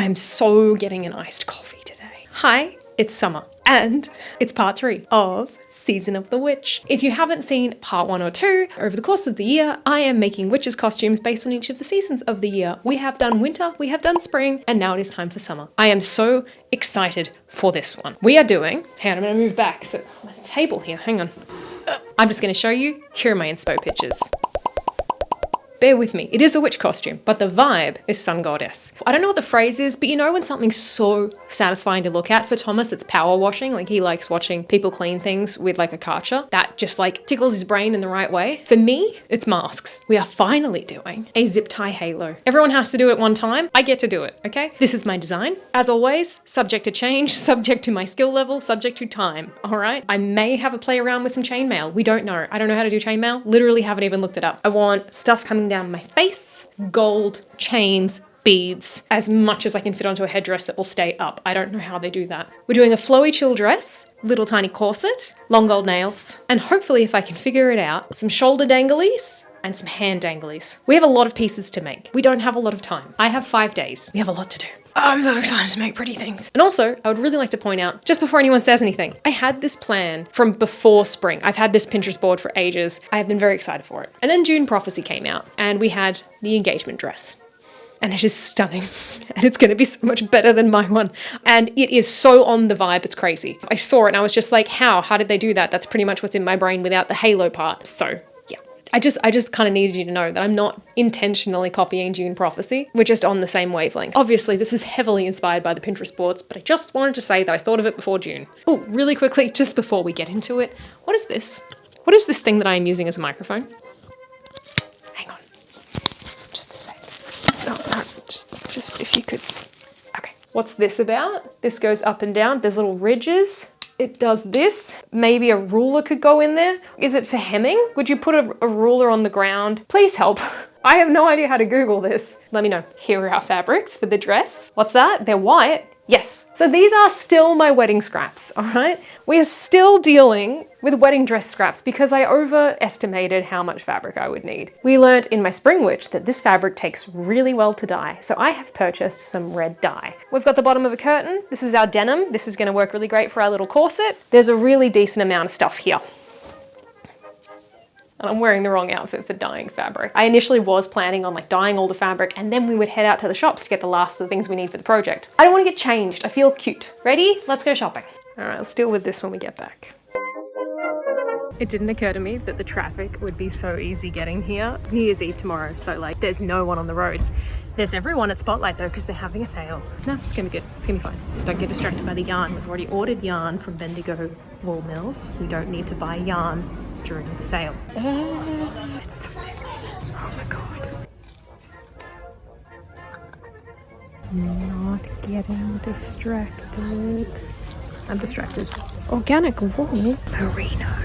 I'm so getting an iced coffee today. Hi, it's summer. And it's part 3 of Season of the Witch. If you haven't seen part 1 or 2, over the course of the year, I am making witches costumes based on each of the seasons of the year. We have done winter, we have done spring, and now it is time for summer. I am so excited for this one. We are doing, hang on, I'm gonna move back. So there's a table here, hang on. I'm just gonna show you, here are my inspo pictures. Bear with me, it is a witch costume, but the vibe is sun goddess. I don't know what the phrase is, but you know when something's so satisfying to look at? For Thomas, it's power washing. Like he likes watching people clean things with like a karcher. That just like tickles his brain in the right way. For me, it's masks. We are finally doing a zip tie halo. Everyone has to do it one time. I get to do it, okay? This is my design. As always, subject to change, subject to my skill level, subject to time, all right? I may have a play around with some chainmail. We don't know. I don't know how to do chainmail. Literally haven't even looked it up. I want stuff coming down my face, gold, chains, beads, as much as I can fit onto a headdress that will stay up. I don't know how they do that. We're doing a flowy chill dress, little tiny corset, long gold nails, and hopefully if I can figure it out, some shoulder danglies and some hand danglies. We have a lot of pieces to make. We don't have a lot of time. I have 5 days. We have a lot to do. Oh, I'm so excited to make pretty things. And also, I would really like to point out, just before anyone says anything, I had this plan from before spring. I've had this Pinterest board for ages. I have been very excited for it. And then June Prophecy came out and we had the engagement dress. And it is stunning. And it's gonna be so much better than my one. And it is so on the vibe, it's crazy. I saw it and I was just like, how? How did they do that? That's pretty much what's in my brain without the halo part. So I just kind of needed you to know that I'm not intentionally copying June Prophecy. We're just on the same wavelength. Obviously, this is heavily inspired by the Pinterest boards, but I just wanted to say that I thought of it before June. Oh, really quickly, just before we get into it, what is this? What is this thing that I am using as a microphone? Hang on, just a sec. No, just if you could. Okay, what's this about? This goes up and down. There's little ridges. It does this. Maybe a ruler could go in there. Is it for hemming? Would you put a ruler on the ground? Please help. I have no idea how to Google this. Let me know. Here are our fabrics for the dress. What's that? They're white. Yes. So these are still my wedding scraps, all right? We are still dealing with wedding dress scraps because I overestimated how much fabric I would need. We learned in my Spring Witch that this fabric takes really well to dye, so I have purchased some red dye. We've got the bottom of a curtain. This is our denim. This is gonna work really great for our little corset. There's a really decent amount of stuff here. And I'm wearing the wrong outfit for dyeing fabric. I initially was planning on like dyeing all the fabric and then we would head out to the shops to get the last of the things we need for the project. I don't want to get changed. I feel cute. Ready? Let's go shopping. All right, let's deal with this when we get back. It didn't occur to me that the traffic would be so easy getting here. New Year's Eve tomorrow, so like there's no one on the roads. There's everyone at Spotlight though because they're having a sale. No, it's gonna be good. It's gonna be fine. Don't get distracted by the yarn. We've already ordered yarn from Bendigo Wool Mills. We don't need to buy yarn during the sale. Oh, it's so busy. Oh my God. Not getting distracted. I'm distracted. Organic wool merino.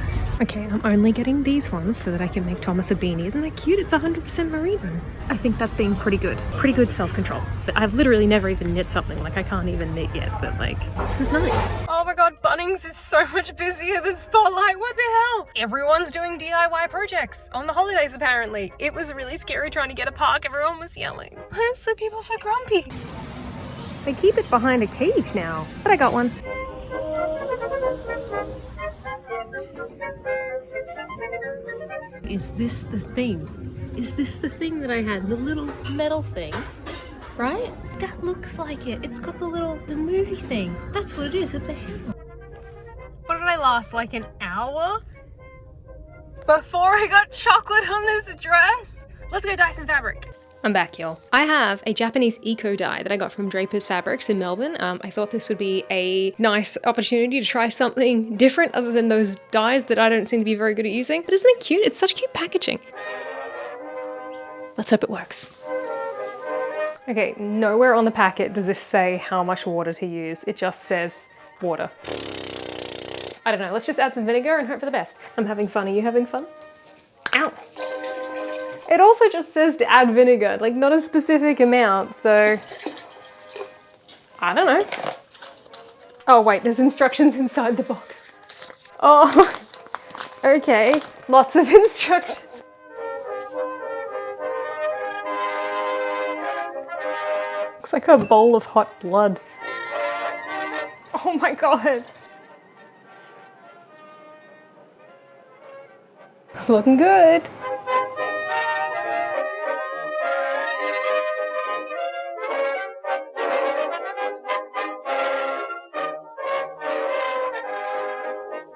Okay, I'm only getting these ones so that I can make Thomas a beanie. Isn't that cute? It's 100% merino. I think that's being pretty good. Pretty good self-control. But I've literally never even knit something. Like I can't even knit yet, but like, this is nice. Oh my God, Bunnings is so much busier than Spotlight. What the hell? Everyone's doing DIY projects on the holidays apparently. It was really scary trying to get a park. Everyone was yelling. Why are so people so grumpy? They keep it behind a cage now. But I got one. Is this the thing? Is this the thing that I had? The little metal thing, right? That looks like it. It's got the movie thing. That's what it is. It's a hammer. What did I last? Like an hour? Before I got chocolate on this dress? Let's go dye some fabric. I'm back, y'all. I have a Japanese eco dye that I got from Draper's Fabrics in Melbourne. I thought this would be a nice opportunity to try something different other than those dyes that I don't seem to be very good at using. But isn't it cute? It's such cute packaging. Let's hope it works. Okay, nowhere on the packet does this say how much water to use. It just says water. I don't know, let's just add some vinegar and hope for the best. I'm having fun. Are you having fun? Ow. It also just says to add vinegar, like not a specific amount, so I don't know. Oh wait, there's instructions inside the box. Oh, okay, lots of instructions. Looks like a bowl of hot blood. Oh my god. It's looking good.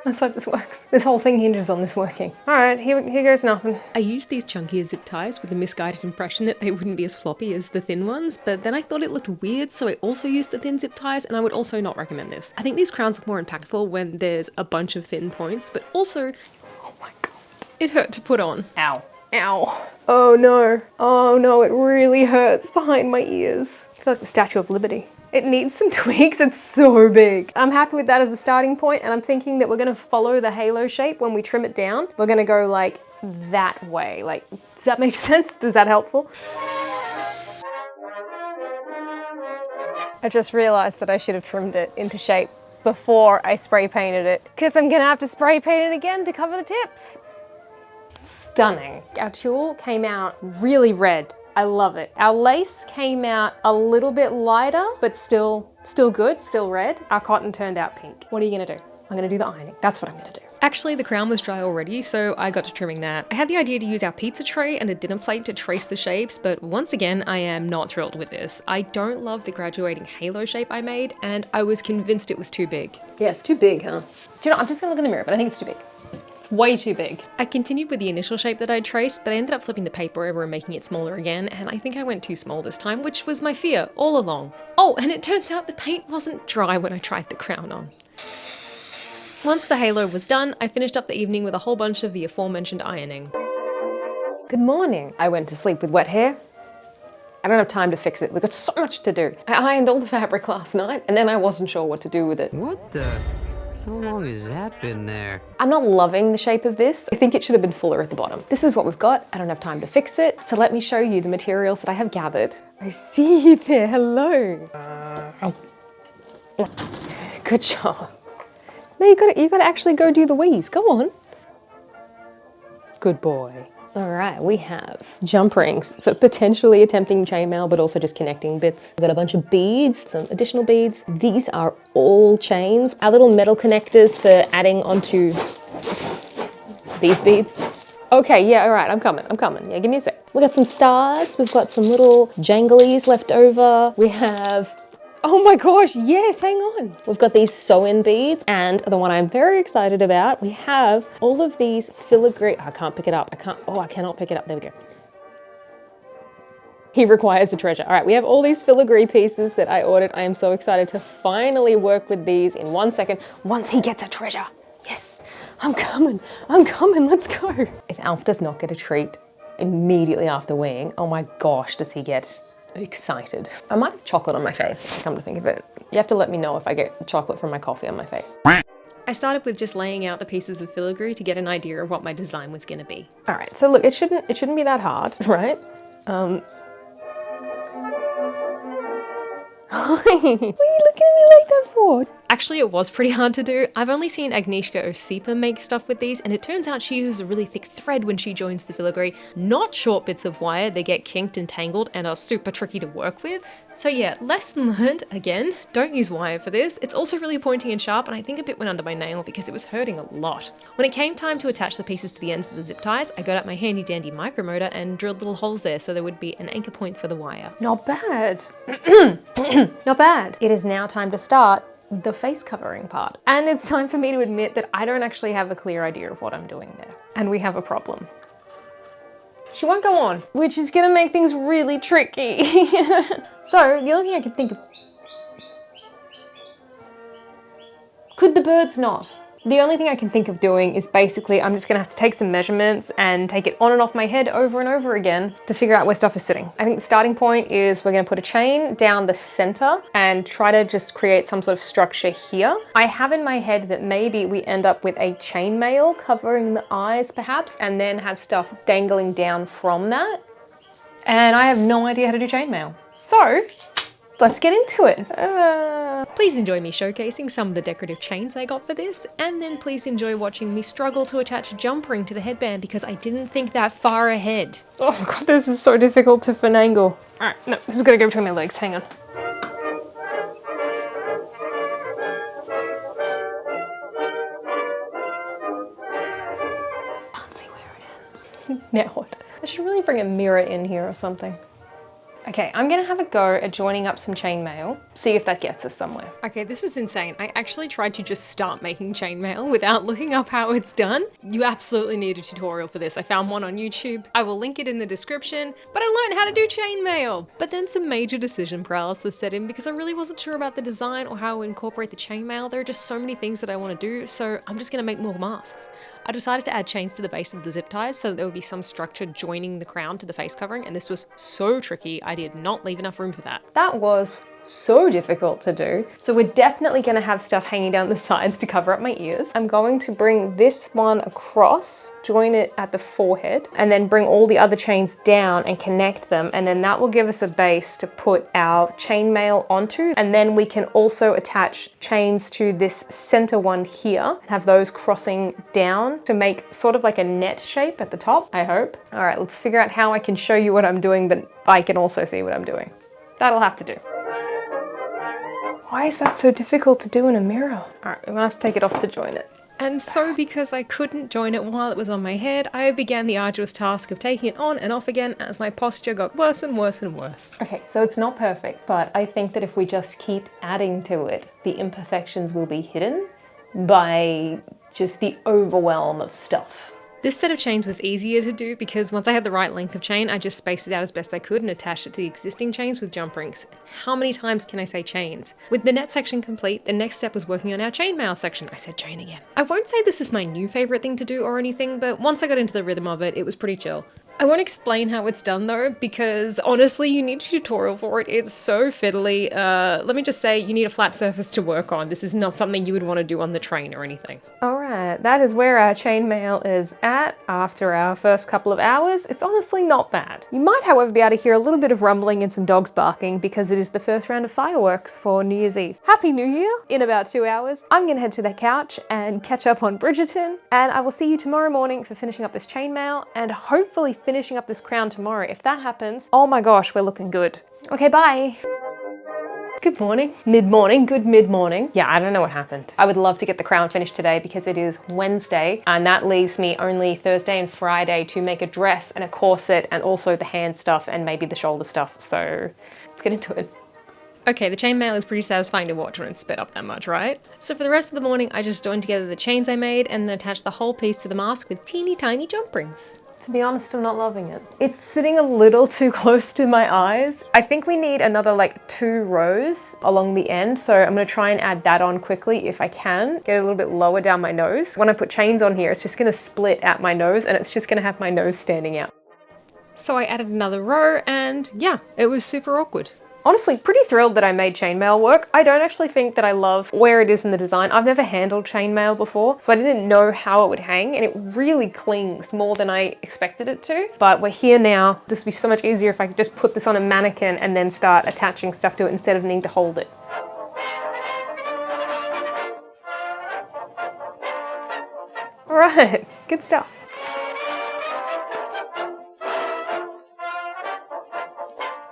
Let's hope this works. This whole thing hinges on this working. All right, here goes nothing. I used these chunkier zip ties with the misguided impression that they wouldn't be as floppy as the thin ones, but then I thought it looked weird, so I also used the thin zip ties, and I would also not recommend this. I think these crowns look more impactful when there's a bunch of thin points, but also, oh my god, it hurt to put on. Ow. Ow. Oh no. Oh no, it really hurts behind my ears. I feel like the Statue of Liberty. It needs some tweaks, it's so big. I'm happy with that as a starting point, and I'm thinking that we're gonna follow the halo shape when we trim it down. We're gonna go like that way. Like, does that make sense? Is that helpful? I just realized that I should have trimmed it into shape before I spray painted it, because I'm gonna have to spray paint it again to cover the tips. Stunning. Our tulle came out really red. I love it. Our lace came out a little bit lighter, but still good, still red. Our cotton turned out pink. What are you gonna do? I'm gonna do the ironing. That's what I'm gonna do. Actually, the crown was dry already, so I got to trimming that. I had the idea to use our pizza tray and a dinner plate to trace the shapes, but once again, I am not thrilled with this. I don't love the graduating halo shape I made, and I was convinced it was too big. Yeah, it's too big, huh? Do you know, I'm just gonna look in the mirror, but I think it's too big. It's way too big. I continued with the initial shape that I traced, but I ended up flipping the paper over and making it smaller again, and I think I went too small this time, which was my fear all along. Oh, and it turns out the paint wasn't dry when I tried the crown on. Once the halo was done, I finished up the evening with a whole bunch of the aforementioned ironing. Good morning. I went to sleep with wet hair. I don't have time to fix it. We've got so much to do. I ironed all the fabric last night, and then I wasn't sure what to do with it. What the? How long has that been there? I'm not loving the shape of this. I think it should have been fuller at the bottom. This is what we've got. I don't have time to fix it. So let me show you the materials that I have gathered. I see you there, hello. Oh. Good job. No, you gotta actually go do the wheeze. Go on. Good boy. All right, we have jump rings for potentially attempting chainmail, but also just connecting bits. We've got a bunch of beads, some additional beads. These are all chains. Our little metal connectors for adding onto these beads. Okay, yeah, all right, I'm coming. Yeah, give me a sec. We got some stars. We've got some little janglies left over. We have, oh my gosh, yes, hang on. We've got these sew-in beads, and the one I'm very excited about, we have all of these filigree, I can't pick it up. I cannot pick it up, there we go. He requires a treasure. All right, we have all these filigree pieces that I ordered. I am so excited to finally work with these in 1 second, once he gets a treasure. Yes, I'm coming, let's go. If Alf does not get a treat immediately after weeing, oh my gosh, does he get excited. I might have chocolate on my face, come to think of it. You have to let me know if I get chocolate from my coffee on my face. I started with just laying out the pieces of filigree to get an idea of what my design was gonna be. All right, so look, it shouldn't be that hard, right? What are you looking at me like that for? Actually, it was pretty hard to do. I've only seen Agnieszka Osipa make stuff with these, and it turns out she uses a really thick thread when she joins the filigree, not short bits of wire. They get kinked and tangled and are super tricky to work with. So yeah, lesson learned, again, don't use wire for this. It's also really pointy and sharp, and I think a bit went under my nail because it was hurting a lot. When it came time to attach the pieces to the ends of the zip ties, I got out my handy dandy micromotor and drilled little holes there so there would be an anchor point for the wire. Not bad. Not bad. It is now time to start the face covering part. And it's time for me to admit that I don't actually have a clear idea of what I'm doing there. And we have a problem. She won't go on, which is gonna make things really tricky. So the only thing I can think of, could the birds not? The only thing I can think of doing is basically I'm just gonna have to take some measurements and take it on and off my head over and over again to figure out where stuff is sitting. I think the starting point is we're gonna put a chain down the center and try to just create some sort of structure here. I have in my head that maybe we end up with a chainmail covering the eyes perhaps, and then have stuff dangling down from that. And I have no idea how to do chainmail. So let's get into it. Please enjoy me showcasing some of the decorative chains I got for this, and then please enjoy watching me struggle to attach a jump ring to the headband because I didn't think that far ahead. Oh god, this is so difficult to finagle. All right, no, this is gonna go between my legs, hang on. Now what? I should really bring a mirror in here or something. Okay, I'm gonna have a go at joining up some chainmail, see if that gets us somewhere. Okay, this is insane. I actually tried to just start making chainmail without looking up how it's done. You absolutely need a tutorial for this. I found one on YouTube. I will link it in the description, but I learned how to do chainmail. But then some major decision paralysis set in because I really wasn't sure about the design or how to incorporate the chainmail. There are just so many things that I want to do, so I'm just gonna make more masks. I decided to add chains to the base of the zip ties so that there would be some structure joining the crown to the face covering, and this was so tricky. I did not leave enough room for that. That was so difficult to do. So we're definitely gonna have stuff hanging down the sides to cover up my ears. I'm going to bring this one across, join it at the forehead, and then bring all the other chains down and connect them. And then that will give us a base to put our chainmail onto. And then we can also attach chains to this center one here and have those crossing down to make sort of like a net shape at the top, I hope. All right, let's figure out how I can show you what I'm doing, but I can also see what I'm doing. That'll have to do. Why is that so difficult to do in a mirror? All right, I'm gonna have to take it off to join it. And so because I couldn't join it while it was on my head, I began the arduous task of taking it on and off again as my posture got worse and worse and worse. Okay, so it's not perfect, but I think that if we just keep adding to it, the imperfections will be hidden by just the overwhelm of stuff. This set of chains was easier to do because once I had the right length of chain, I just spaced it out as best I could and attached it to the existing chains with jump rings. How many times can I say chains? With the net section complete, the next step was working on our chainmail section. I said chain again. I won't say this is my new favorite thing to do or anything, but once I got into the rhythm of it, it was pretty chill. I won't explain how it's done though, because honestly, you need a tutorial for it. It's so fiddly. Let me just say, you need a flat surface to work on. This is not something you would want to do on the train or anything. All right, that is where our chainmail is at after our first couple of hours. It's honestly not bad. You might, however, be able to hear a little bit of rumbling and some dogs barking because it is the first round of fireworks for New Year's Eve. Happy New Year! In about 2 hours, I'm gonna head to the couch and catch up on Bridgerton, and I will see you tomorrow morning for finishing up this chainmail and hopefully finishing up this crown tomorrow. If that happens, oh my gosh, we're looking good. Okay, bye. Good morning. Mid-morning, good mid-morning. Yeah, I don't know what happened. I would love to get the crown finished today because it is Wednesday and that leaves me only Thursday and Friday to make a dress and a corset and also the hand stuff and maybe the shoulder stuff. So let's get into it. Okay, the chainmail is pretty satisfying to watch when it's sped up that much, right? So for the rest of the morning, I just joined together the chains I made and then attached the whole piece to the mask with teeny tiny jump rings. To be honest, I'm not loving it. It's sitting a little too close to my eyes. I think we need another like 2 rows along the end. So I'm gonna try and add that on quickly if I can. Get a little bit lower down my nose. When I put chains on here, it's just gonna split at my nose and it's just gonna have my nose standing out. So I added another row and yeah, it was super awkward. Honestly, pretty thrilled that I made chainmail work. I don't actually think that I love where it is in the design. I've never handled chainmail before, so I didn't know how it would hang, and it really clings more than I expected it to. But we're here now. This would be so much easier if I could just put this on a mannequin and then start attaching stuff to it instead of needing to hold it. All right, good stuff.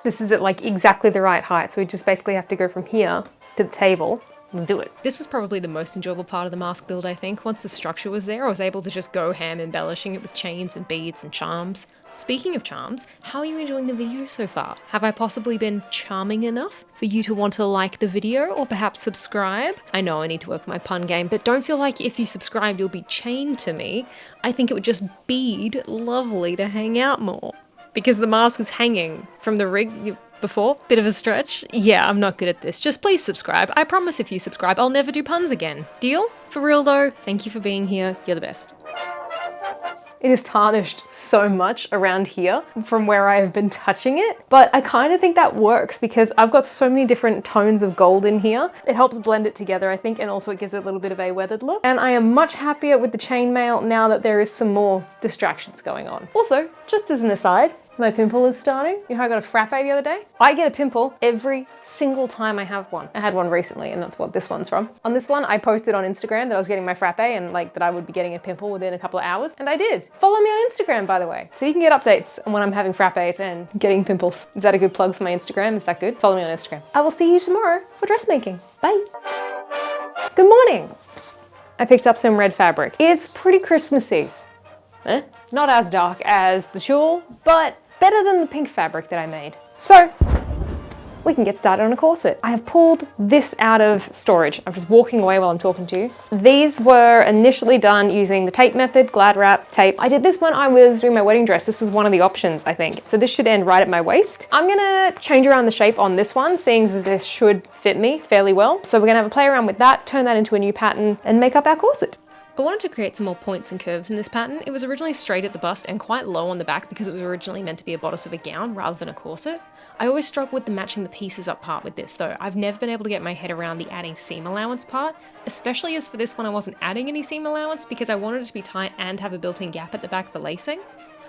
This is at like exactly the right height, so we just basically have to go from here to the table. Let's do it. This was probably the most enjoyable part of the mask build, I think. Once the structure was there, I was able to just go ham embellishing it with chains and beads and charms. Speaking of charms, how are you enjoying the video so far? Have I possibly been charming enough for you to want to like the video or perhaps subscribe? I know I need to work my pun game, but don't feel like if you subscribe, you'll be chained to me. I think it would just be lovely to hang out more. Because the mask is hanging from the rig before. Bit of a stretch. Yeah, I'm not good at this. Just please subscribe. I promise if you subscribe, I'll never do puns again. Deal? For real though, thank you for being here. You're the best. It is tarnished so much around here from where I have been touching it, but I kind of think that works because I've got so many different tones of gold in here. It helps blend it together, I think, and also it gives it a little bit of a weathered look. And I am much happier with the chainmail now that there is some more distractions going on. Also, just as an aside, my pimple is starting. You know how I got a frappe the other day? I get a pimple every single time I have one. I had one recently and that's what this one's from. On this one, I posted on Instagram that I was getting my frappe and like that I would be getting a pimple within a couple of hours, and I did. Follow me on Instagram, by the way, so you can get updates on when I'm having frappes and getting pimples. Is that a good plug for my Instagram? Is that good? Follow me on Instagram. I will see you tomorrow for dressmaking. Bye. Good morning. I picked up some red fabric. It's pretty Christmassy. Not as dark as the tulle, but better than the pink fabric that I made. So we can get started on a corset. I have pulled this out of storage. I'm just walking away while I'm talking to you. These were initially done using the tape method, glad wrap tape. I did this when I was doing my wedding dress. This was one of the options, I think. So this should end right at my waist. I'm gonna change around the shape on this one, seeing as this should fit me fairly well. So we're gonna have a play around with that, turn that into a new pattern, and make up our corset. I wanted to create some more points and curves in this pattern. It was originally straight at the bust and quite low on the back because it was originally meant to be a bodice of a gown rather than a corset. I always struggle with the matching the pieces up part with this though. I've never been able to get my head around the adding seam allowance part, especially as for this one I wasn't adding any seam allowance because I wanted it to be tight and have a built-in gap at the back for lacing.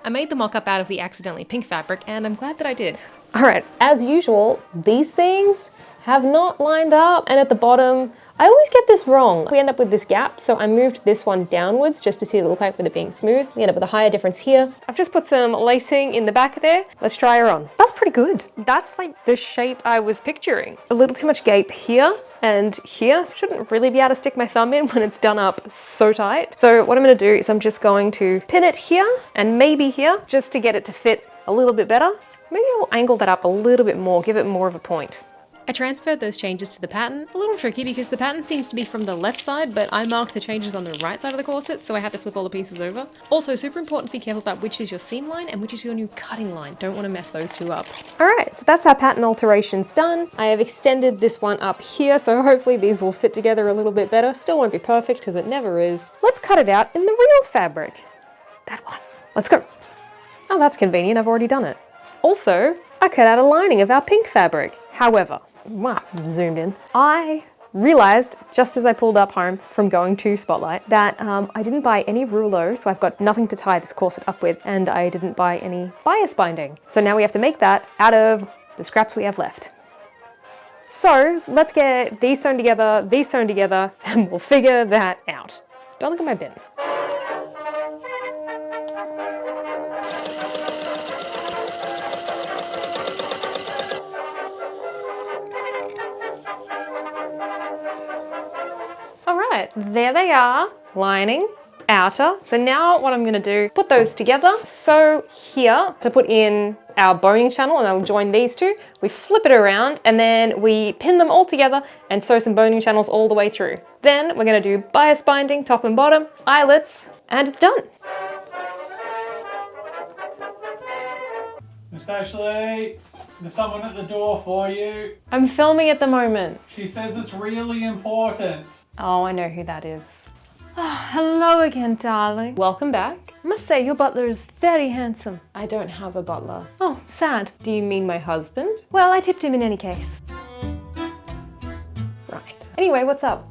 I made the mock-up out of the accidentally pink fabric and I'm glad that I did. All right, as usual, these things have not lined up, and at the bottom, I always get this wrong. We end up with this gap, so I moved this one downwards just to see what it look like with it being smooth. We end up with a higher difference here. I've just put some lacing in the back there. Let's try her on. That's pretty good. That's like the shape I was picturing. A little too much gape here and here. Shouldn't really be able to stick my thumb in when it's done up so tight. So what I'm gonna do is I'm just going to pin it here and maybe here just to get it to fit a little bit better. Maybe I'll angle that up a little bit more, give it more of a point. I transferred those changes to the pattern. A little tricky because the pattern seems to be from the left side, but I marked the changes on the right side of the corset, so I had to flip all the pieces over. Also, super important to be careful about which is your seam line and which is your new cutting line. Don't want to mess those two up. All right, so that's our pattern alterations done. I have extended this one up here, so hopefully these will fit together a little bit better. Still won't be perfect because it never is. Let's cut it out in the real fabric. That one. Let's go. Oh, that's convenient. I've already done it. Also, I cut out a lining of our pink fabric. However, wow, zoomed in. I realized just as I pulled up home from going to Spotlight that I didn't buy any rouleau, so I've got nothing to tie this corset up with, and I didn't buy any bias binding. So now we have to make that out of the scraps we have left. So let's get these sewn together, and we'll figure that out. Don't look at my bin. All right, there they are, lining, outer. So now what I'm gonna do, put those together. So here to put in our boning channel, and I'll join these two, we flip it around and then we pin them all together and sew some boning channels all the way through. Then we're gonna do bias binding, top and bottom, eyelets, and it's done. Miss Ashley, there's someone at the door for you. I'm filming at the moment. She says it's really important. Oh, I know who that is. Oh, hello again, darling. Welcome back. I must say, your butler is very handsome. I don't have a butler. Oh, sad. Do you mean my husband? Well, I tipped him in any case. Right. Anyway, what's up?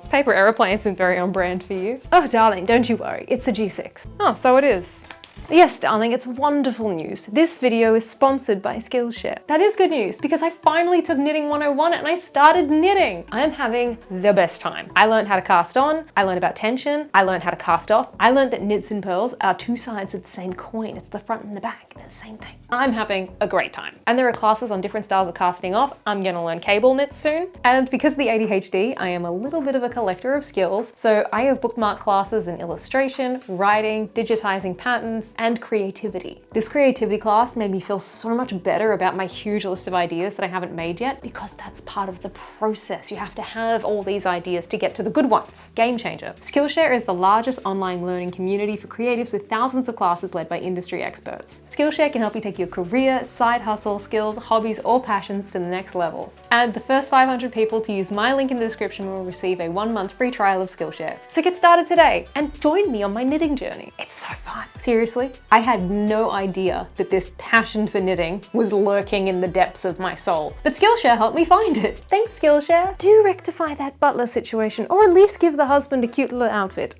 Paper aeroplane isn't very on brand for you. Oh, darling, don't you worry. It's the G6. Oh, so it is. Yes, darling, it's wonderful news. This video is sponsored by Skillshare. That is good news because I finally took Knitting 101 and I started knitting. I am having the best time. I learned how to cast on, I learned about tension, I learned how to cast off, I learned that knits and pearls are two sides of the same coin. It's the front and the back, they're the same thing. I'm having a great time. And there are classes on different styles of casting off. I'm gonna learn cable knits soon. And because of the ADHD, I am a little bit of a collector of skills. So I have bookmarked classes in illustration, writing, digitizing patterns, and creativity. This creativity class made me feel so much better about my huge list of ideas that I haven't made yet, because that's part of the process. You have to have all these ideas to get to the good ones. Game changer. Skillshare is the largest online learning community for creatives with thousands of classes led by industry experts. Skillshare can help you take your career, side hustle, skills, hobbies, or passions to the next level. And the first 500 people to use my link in the description will receive a 1-month free trial of Skillshare. So get started today and join me on my knitting journey. It's so fun. Seriously, I had no idea that this passion for knitting was lurking in the depths of my soul. But Skillshare helped me find it. Thanks, Skillshare. Do rectify that butler situation, or at least give the husband a cute little outfit.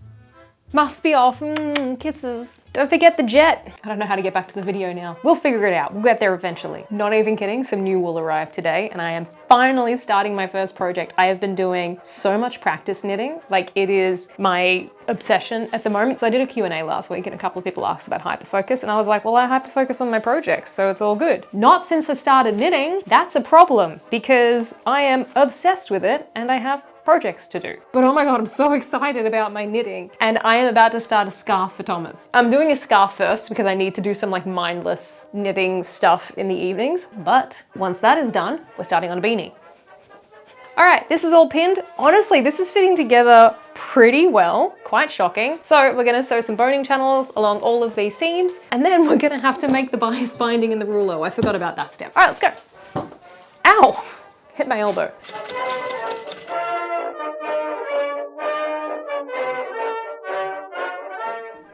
Must be off. Kisses. Don't forget the jet. I don't know how to get back to the video now. We'll figure it out. We'll get there eventually. Not even kidding, some new wool arrived today and I am finally starting my first project. I have been doing so much practice knitting. Like, it is my obsession at the moment. So I did a Q&A last week and a couple of people asked about hyperfocus and I was like, well, I hyperfocus on my projects, so it's all good. Not since I started knitting. That's a problem because I am obsessed with it and I have projects to do. But oh my God, I'm so excited about my knitting. And I am about to start a scarf for Thomas. I'm doing a scarf first because I need to do some like mindless knitting stuff in the evenings. But once that is done, we're starting on a beanie. All right, this is all pinned. Honestly, this is fitting together pretty well, quite shocking. So we're gonna sew some boning channels along all of these seams, and then we're gonna have to make the bias binding in the rouleau. I forgot about that step. All right, let's go. Ow, hit my elbow.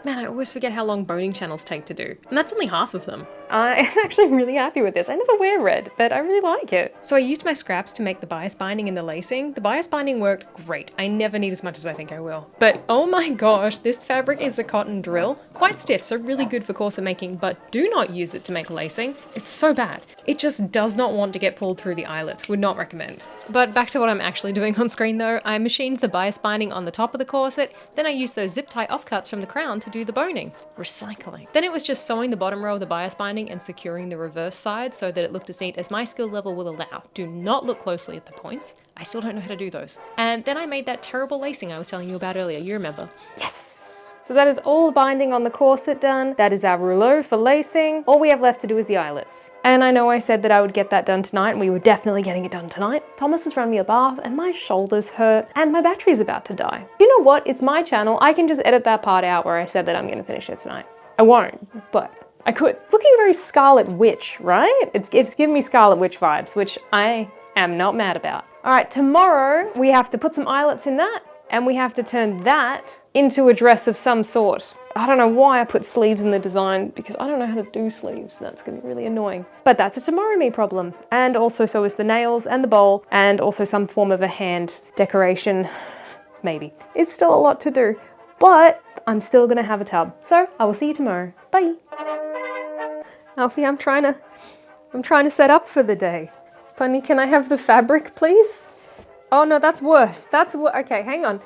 Man, I always forget how long boning channels take to do. And that's only half of them. I'm actually really happy with this. I never wear red, but I really like it. So I used my scraps to make the bias binding and the lacing. The bias binding worked great. I never need as much as I think I will. But oh my gosh, this fabric is a cotton drill. Quite stiff, so really good for corset making, but do not use it to make lacing. It's so bad. It just does not want to get pulled through the eyelets. Would not recommend. But back to what I'm actually doing on screen though. I machined the bias binding on the top of the corset, then I used those zip tie offcuts from the crown to do the boning. Recycling. Then it was just sewing the bottom row of the bias binding and securing the reverse side so that it looked as neat as my skill level will allow. Do not look closely at the points. I still don't know how to do those. And then I made that terrible lacing I was telling you about earlier. You remember. Yes! So that is all the binding on the corset done. That is our rouleau for lacing. All we have left to do is the eyelets. And I know I said that I would get that done tonight, and we were definitely getting it done tonight. Thomas has run me a bath and my shoulders hurt and my battery's about to die. You know what? It's my channel. I can just edit that part out where I said that I'm gonna finish it tonight. I won't, but I could. It's looking very Scarlet Witch, right? It's giving me Scarlet Witch vibes, which I am not mad about. All right, tomorrow we have to put some eyelets in that, and we have to turn that into a dress of some sort. I don't know why I put sleeves in the design because I don't know how to do sleeves. That's gonna be really annoying. But that's a tomorrow me problem. And also so is the nails and the bowl and also some form of a hand decoration, maybe. It's still a lot to do, but I'm still gonna have a tub. So I will see you tomorrow. Bye. Alfie, I'm trying to set up for the day. Bunny, can I have the fabric, please? Oh no, that's worse. Okay, hang on.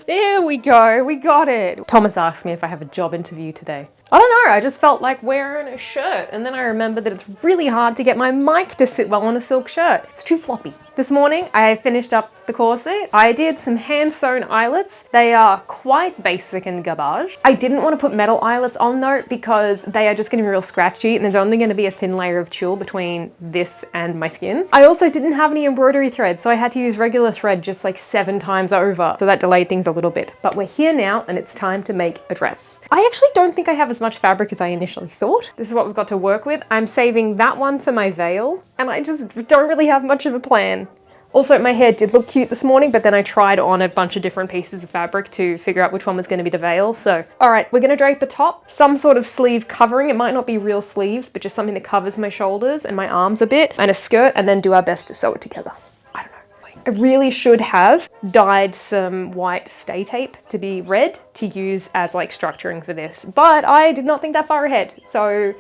There we go, we got it. Thomas asked me if I have a job interview today. I don't know, I just felt like wearing a shirt, and then I remembered that it's really hard to get my mic to sit well on a silk shirt. It's too floppy. This morning, I finished up the corset. I did some hand-sewn eyelets. They are quite basic and garbage. I didn't want to put metal eyelets on though, because they are just getting real scratchy, and there's only going to be a thin layer of tulle between this and my skin. I also didn't have any embroidery thread, so I had to use regular thread just like 7 times over, so that delayed things a little bit. But we're here now, and it's time to make a dress. I actually don't think I have as much fabric as I initially thought. This is what we've got to work with. I'm saving that one for my veil, and I just don't really have much of a plan. Also, my hair did look cute this morning, but then I tried on a bunch of different pieces of fabric to figure out which one was going to be the veil. So, all right, we're going to drape a top, some sort of sleeve covering. It might not be real sleeves, but just something that covers my shoulders and my arms a bit, and a skirt, and then do our best to sew it together. I don't know. I really should have dyed some white stay tape to be red to use as like structuring for this, but I did not think that far ahead. So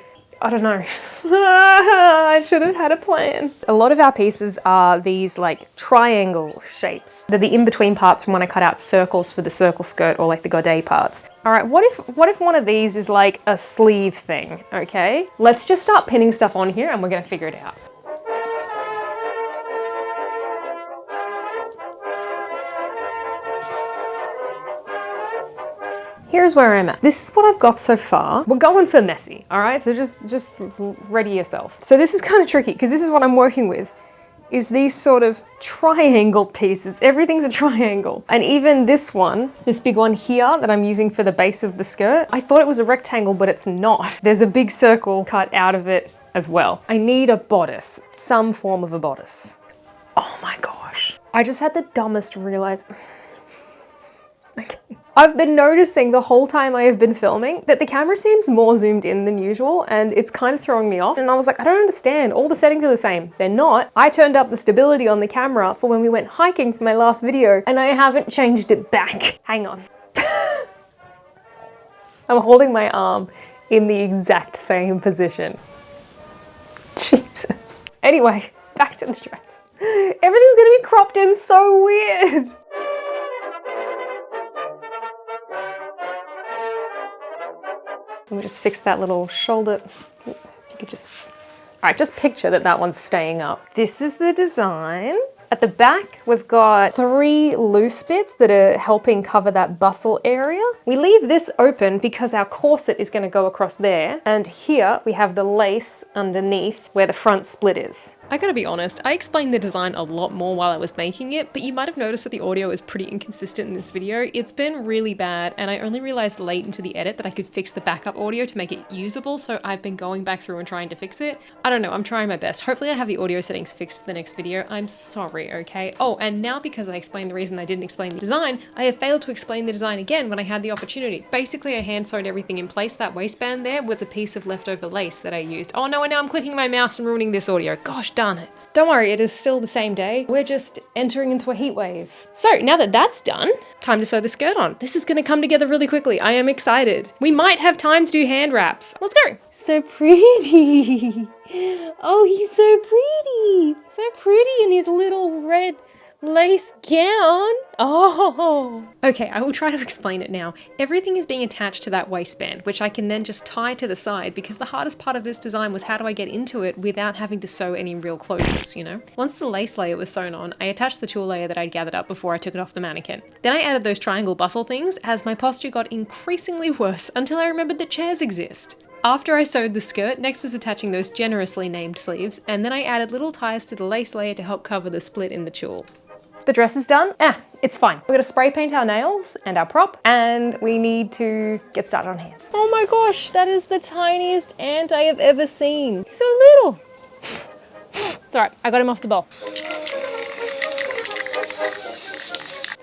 I don't know. I should have had a plan. A lot of our pieces are these like triangle shapes. They're the in-between parts from when I cut out circles for the circle skirt or like the godette parts. All right, what if one of these is like a sleeve thing, okay? Let's just start pinning stuff on here and we're gonna figure it out. Here's where I'm at. This is what I've got so far. We're going for messy, all right? So just ready yourself. So this is kind of tricky because this is what I'm working with, is these sort of triangle pieces. Everything's a triangle. And even this one, this big one here that I'm using for the base of the skirt, I thought it was a rectangle, but it's not. There's a big circle cut out of it as well. I need a bodice, some form of a bodice. Oh my gosh. I just had the dumbest realize. Okay. I've been noticing the whole time I have been filming that the camera seems more zoomed in than usual, and it's kind of throwing me off. And I was like, I don't understand. All the settings are the same. They're not. I turned up the stability on the camera for when we went hiking for my last video, and I haven't changed it back. Hang on. I'm holding my arm in the exact same position. Jesus. Anyway, back to the dress. Everything's gonna be cropped in so weird. Let me just fix that little shoulder. You could just, all right, just picture that that one's staying up. This is the design. At the back, we've got 3 loose bits that are helping cover that bustle area. We leave this open because our corset is going to go across there. And here we have the lace underneath where the front split is. I gotta be honest, I explained the design a lot more while I was making it, but you might have noticed that the audio is pretty inconsistent in this video. It's been really bad, and I only realized late into the edit that I could fix the backup audio to make it usable, so I've been going back through and trying to fix it. I don't know, I'm trying my best. Hopefully I have the audio settings fixed for the next video. I'm sorry, okay? Oh, and now because I explained the reason I didn't explain the design, I have failed to explain the design again when I had the opportunity. Basically, I hand sewed everything in place. That waistband there was a piece of leftover lace that I used. Oh no, and now I'm clicking my mouse and ruining this audio. Gosh darn it. Don't worry, it is still the same day. We're just entering into a heat wave. So now that that's done, time to sew the skirt on. This is gonna come together really quickly. I am excited. We might have time to do hand wraps. Let's go. So pretty. Oh, he's so pretty. So pretty in his little red lace gown. Oh. Okay, I will try to explain it now. Everything is being attached to that waistband, which I can then just tie to the side, because the hardest part of this design was how do I get into it without having to sew any real closures, you know? Once the lace layer was sewn on, I attached the tulle layer that I'd gathered up before I took it off the mannequin. Then I added those triangle bustle things as my posture got increasingly worse until I remembered that chairs exist. After I sewed the skirt, next was attaching those generously named sleeves, and then I added little ties to the lace layer to help cover the split in the tulle. The dress is done. It's fine. We're gonna spray paint our nails and our prop, and we need to get started on hands. Oh my gosh, that is the tiniest ant I have ever seen. So little. It's all right, I got him off the ball.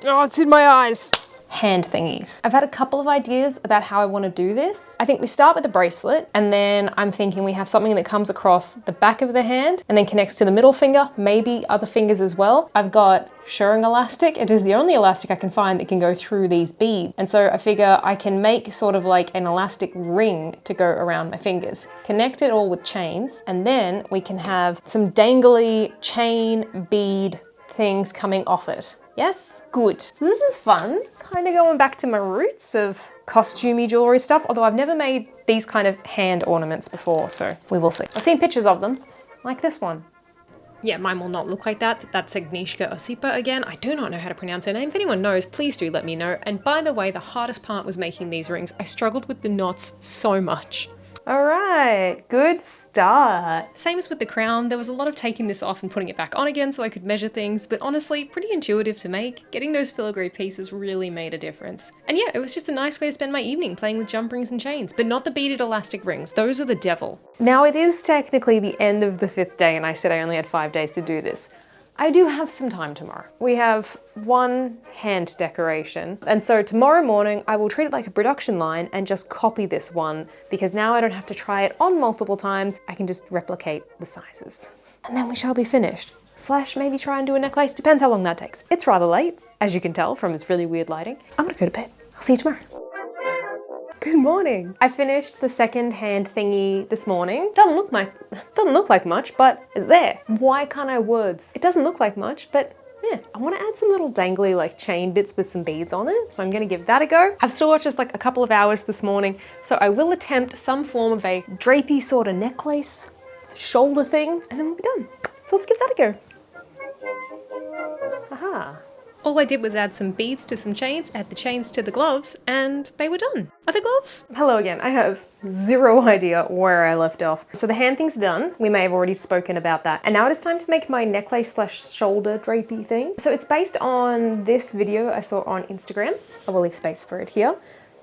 Oh, it's in my eyes. Hand thingies. I've had a couple of ideas about how I want to do this. I think we start with a bracelet, and then I'm thinking we have something that comes across the back of the hand and then connects to the middle finger, maybe other fingers as well. I've got shirring elastic. It is the only elastic I can find that can go through these beads. And so I figure I can make sort of like an elastic ring to go around my fingers, connect it all with chains, and then we can have some dangly chain bead things coming off it. Yes? Good. So this is fun. Kind of going back to my roots of costumey jewelry stuff, although I've never made these kind of hand ornaments before, so we will see. I've seen pictures of them, like this one. Yeah, mine will not look like that. That's Agnieszka Osipa again. I do not know how to pronounce her name. If anyone knows, please do let me know. And by the way, the hardest part was making these rings. I struggled with the knots so much. All right, good start. Same as with the crown, there was a lot of taking this off and putting it back on again so I could measure things, but honestly, pretty intuitive to make. Getting those filigree pieces really made a difference. And yeah, it was just a nice way to spend my evening playing with jump rings and chains, but not the beaded elastic rings. Those are the devil. Now it is technically the end of the 5th day, and I said I only had 5 days to do this. I do have some time tomorrow. We have one hand decoration. And so tomorrow morning, I will treat it like a production line and just copy this one, because now I don't have to try it on multiple times. I can just replicate the sizes. And then we shall be finished. Slash maybe try and do a necklace, depends how long that takes. It's rather late, as you can tell from this really weird lighting. I'm gonna go to bed. I'll see you tomorrow. Good morning. I finished the second hand thingy this morning. Doesn't look like much, but it's there. Why can't I words? It doesn't look like much, but yeah. I want to add some little dangly like chain bits with some beads on it. So I'm gonna give that a go. I've still got just like a couple of hours this morning, so I will attempt some form of a drapey sort of necklace, shoulder thing, and then we'll be done. So let's give that a go. Aha. All I did was add some beads to some chains, add the chains to the gloves, and they were done. Are the gloves? Hello again. I have zero idea where I left off. So the hand thing's done. We may have already spoken about that. And now it is time to make my necklace slash shoulder drapey thing. So it's based on this video I saw on Instagram. I will leave space for it here.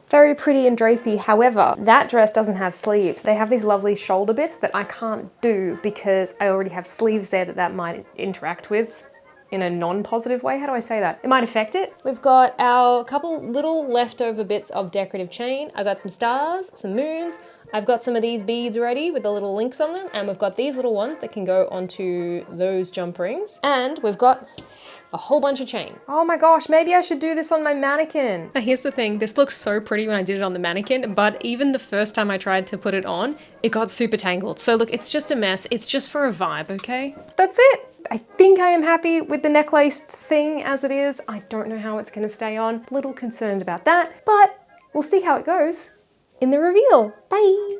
Very pretty and drapey. However, that dress doesn't have sleeves. They have these lovely shoulder bits that I can't do because I already have sleeves there that might interact with in a non-positive way. How do I say that? It might affect it. We've got our couple little leftover bits of decorative chain. I've got some stars, some moons. I've got some of these beads ready with the little links on them. And we've got these little ones that can go onto those jump rings. And we've got a whole bunch of chain. Oh my gosh, maybe I should do this on my mannequin. Now here's the thing, this looks so pretty when I did it on the mannequin, but even the first time I tried to put it on, it got super tangled. So look, it's just a mess. It's just for a vibe, okay? That's it. I think I am happy with the necklace thing as it is. I don't know how it's gonna stay on. A little concerned about that, but we'll see how it goes in the reveal. Bye.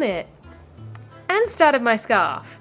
it. And started my scarf.